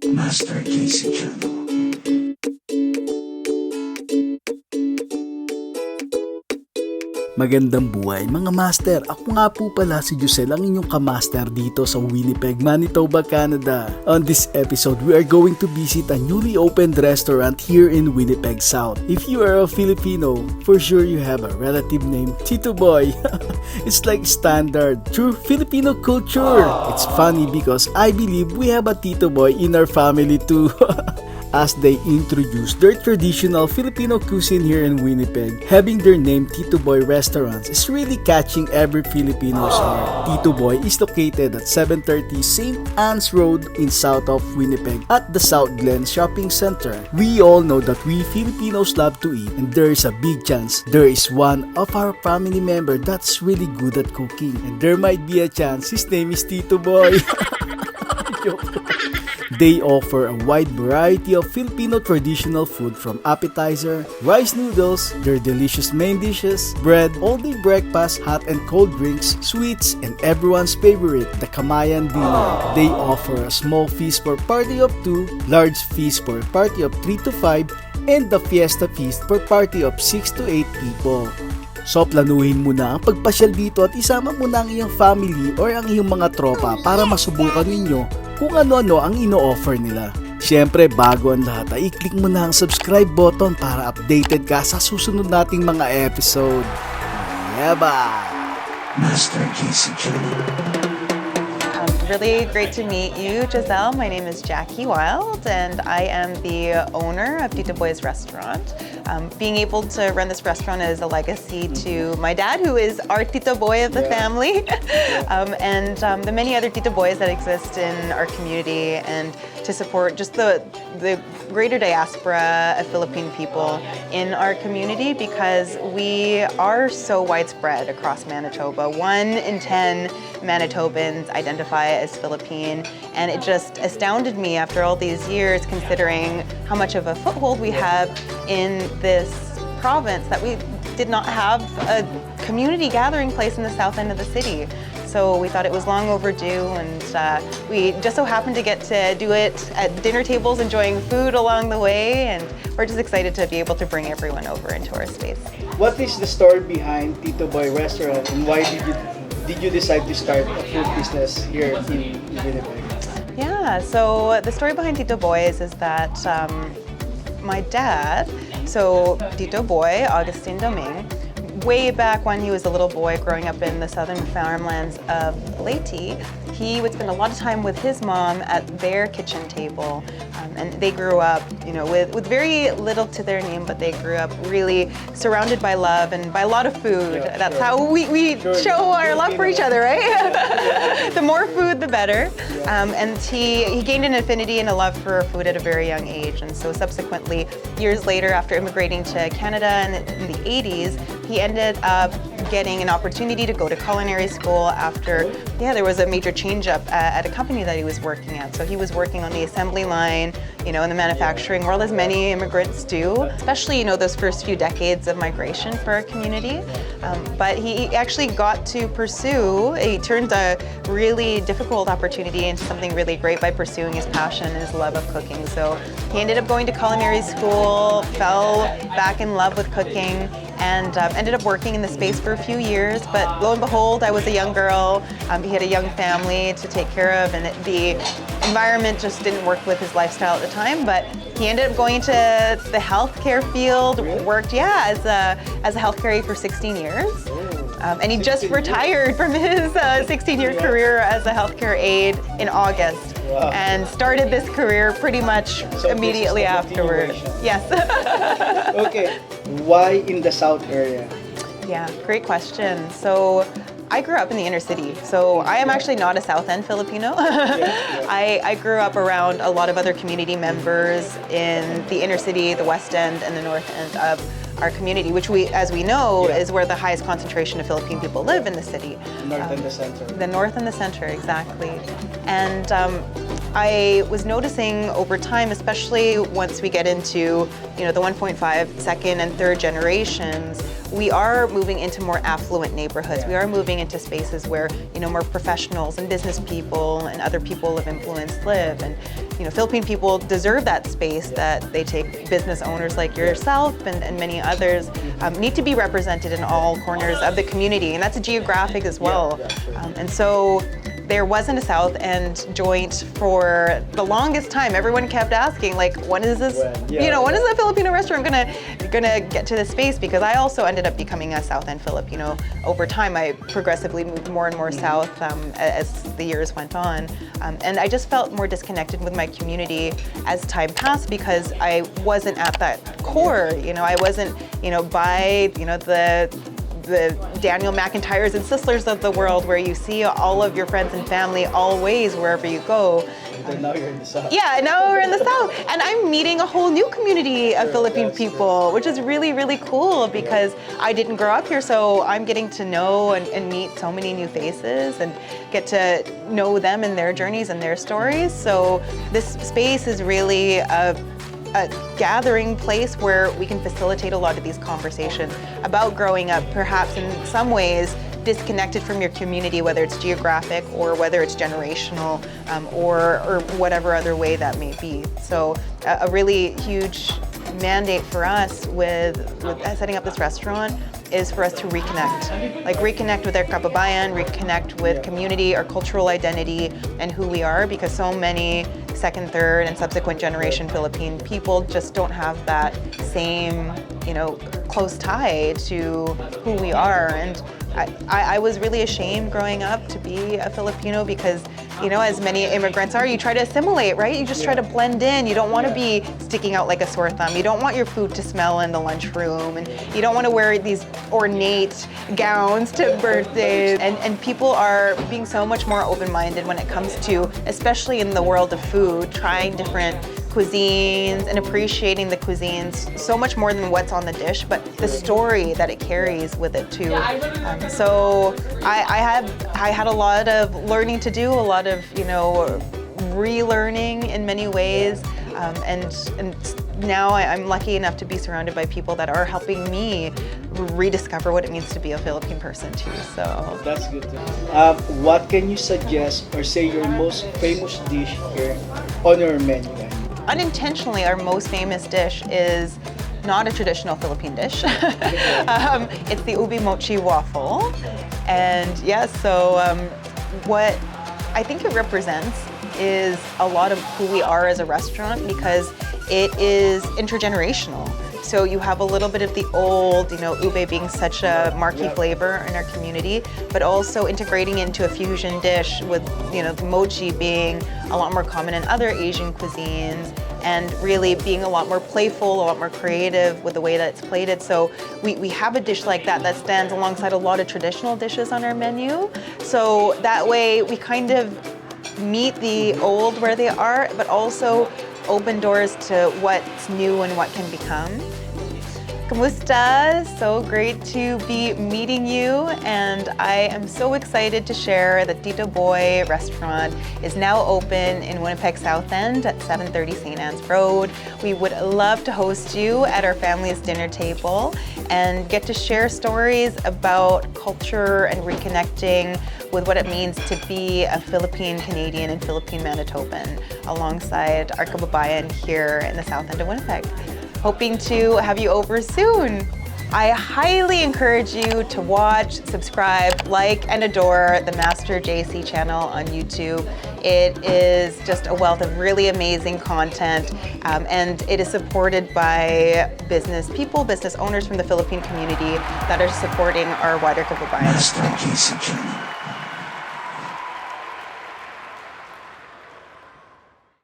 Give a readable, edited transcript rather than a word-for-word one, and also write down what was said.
Master Casey Channel. Magandang buhay mga master. Ako nga po pala si Jusel, ang inyong kamaster dito sa Winnipeg, Manitoba, Canada. On this episode, we are going to visit a newly opened restaurant here in Winnipeg South. If you are a Filipino, for sure you have a relative named Tito Boy. It's like standard, true Filipino culture. It's funny because I believe we have a Tito Boy in our family too. As they introduce their traditional Filipino cuisine here in Winnipeg, having their name Tito Boy Restaurants is really catching every Filipino's heart. Tito Boy is located at 730 St. Anne's Road in south of Winnipeg at the South Glen Shopping Center. We all know that we Filipinos love to eat, and there is a big chance there is one of our family member that's really good at cooking, and there might be a chance his name is Tito Boy. They offer a wide variety of Filipino traditional food from appetizer, rice noodles, their delicious main dishes, bread, all-day breakfast, hot and cold drinks, sweets, and everyone's favorite, the Kamayan dinner. They offer a small feast for party of 2, large feast for party of 3 to 5, and the fiesta feast for party of 6 to 8 people. So planuhin mo na ang pagpasyal dito at isama mo na ang iyong family or ang iyong mga tropa para masubukan ninyo kung ano-ano ang ino-offer nila. Siyempre, bago ang lahat ay i-click mo na ang subscribe button para updated ka sa susunod nating mga episode. Yaba! Master Casey Channel. Really great to meet you, Giselle. My name is Jackie Wild, and I am the owner of Tito Boy's restaurant. Being able to run this restaurant is a legacy to my dad, who is our Tito Boy of the family, and the many other Tito Boys that exist in our community, and to support just the greater diaspora of Philippine people in our community, because we are so widespread across Manitoba. 1 in 10 Manitobans identify as Philippine, and it just astounded me after all these years, considering how much of a foothold we have in this province, that we did not have a community gathering place in the south end of the city. So we thought it was long overdue, and we just so happened to get to do it at dinner tables, enjoying food along the way, and we're just excited to be able to bring everyone over into our space. What is the story behind Tito Boy Restaurant, and why did you decide to start a food business here in Winnipeg? Yeah, so the story behind Tito Boys is that my dad, so Tito Boy, Augustine Domingue, way back when he was a little boy growing up in the southern farmlands of Leyte, he would spend a lot of time with his mom at their kitchen table. And they grew up, with very little to their name, but they grew up really surrounded by love and by a lot of food. Yeah, That's sure. how we show our love for each other, right? The more food, the better. And he gained an affinity and a love for food at a very young age. And so subsequently, years later, after immigrating to Canada in the 80s, he ended up getting an opportunity to go to culinary school after, there was a major change up at a company that he was working at. So he was working on the assembly line, in the manufacturing world, as many immigrants do, especially, those first few decades of migration for our community. But he actually got to he turned a really difficult opportunity into something really great by pursuing his passion and his love of cooking. So he ended up going to culinary school, fell back in love with cooking, and ended up working in the space for a few years. But lo and behold, I was a young girl. He had a young family to take care of, and the environment just didn't work with his lifestyle at the time. But he ended up going to the healthcare field, worked as a healthcare aide for 16 years. And he just retired from his 16-year career as a healthcare aide in August. Wow. And started this career pretty much immediately afterward. Yes. Okay, why in the South area? Yeah, great question. So I grew up in the inner city, so I am actually not a South End Filipino. I grew up around a lot of other community members in the inner city, the West End, and the North End of our community, which as we know, is where the highest concentration of Philippine people live in the city. North and the center. The north and the center, exactly. And I was noticing over time, especially once we get into, the 1.5, second and third generations, we are moving into more affluent neighborhoods. We are moving into spaces where, more professionals and business people and other people of influence live. And, Philippine people deserve that space that they take. Business owners like yourself and many others need to be represented in all corners of the community, and that's geographic as well. And so there wasn't a South End joint for the longest time. Everyone kept asking, like, when is this, when is the Filipino restaurant gonna get to this space? Because I also ended up becoming a South End Filipino. Over time, I progressively moved more and more south as the years went on. And I just felt more disconnected with my community as time passed because I wasn't at that core. I wasn't, by, the Daniel McIntyres and Sislers of the world, where you see all of your friends and family always wherever you go. But now you're in the South. Yeah, now we're in the South. And I'm meeting a whole new community of Philippine people, which is really, really cool because I didn't grow up here, so I'm getting to know and meet so many new faces and get to know them and their journeys and their stories. So this space is really a gathering place where we can facilitate a lot of these conversations about growing up, perhaps in some ways disconnected from your community, whether it's geographic or whether it's generational, or whatever other way that may be. So a really huge mandate for us with setting up this restaurant is for us to reconnect with our kababayan, reconnect with community, our cultural identity, and who we are, because so many second, third, and subsequent generation Philippine people just don't have that same, close tie to who we are. And I was really ashamed growing up to be a Filipino because, as many immigrants are, you try to assimilate, right? You just try to blend in. You don't want to be sticking out like a sore thumb. You don't want your food to smell in the lunchroom, and you don't want to wear these ornate gowns to birthdays. And people are being so much more open-minded when it comes to, especially in the world of food, trying different cuisines and appreciating the cuisines so much more than what's on the dish, but the story that it carries with it too. So I had a lot of learning to do, a lot of relearning in many ways, and now I'm lucky enough to be surrounded by people that are helping me rediscover what it means to be a Philippine person too. So that's good. What can you suggest or say your most famous dish here on your menu? Unintentionally, our most famous dish is not a traditional Philippine dish. It's the ubi mochi waffle. And so what I think it represents is a lot of who we are as a restaurant, because it is intergenerational. So you have a little bit of the old, ube being such a marquee flavor in our community, but also integrating into a fusion dish with, the mochi being a lot more common in other Asian cuisines, and really being a lot more playful, a lot more creative with the way that it's plated. So we have a dish like that stands alongside a lot of traditional dishes on our menu. So that way we kind of meet the old where they are, but also open doors to what's new and what can become. Kamusta? So great to be meeting you, and I am so excited to share that Tito Buhay restaurant is now open in Winnipeg South End at 730 St. Anne's Road. We would love to host you at our family's dinner table and get to share stories about culture and reconnecting with what it means to be a Philippine Canadian and Philippine Manitoban alongside our kababayan here in the South End of Winnipeg. Hoping to have you over soon. I highly encourage you to watch, subscribe, like, and adore the Master JC channel on YouTube. It is just a wealth of really amazing content, and it is supported by business people, business owners from the Philippine community that are supporting our wider kababayan. Master JC channel.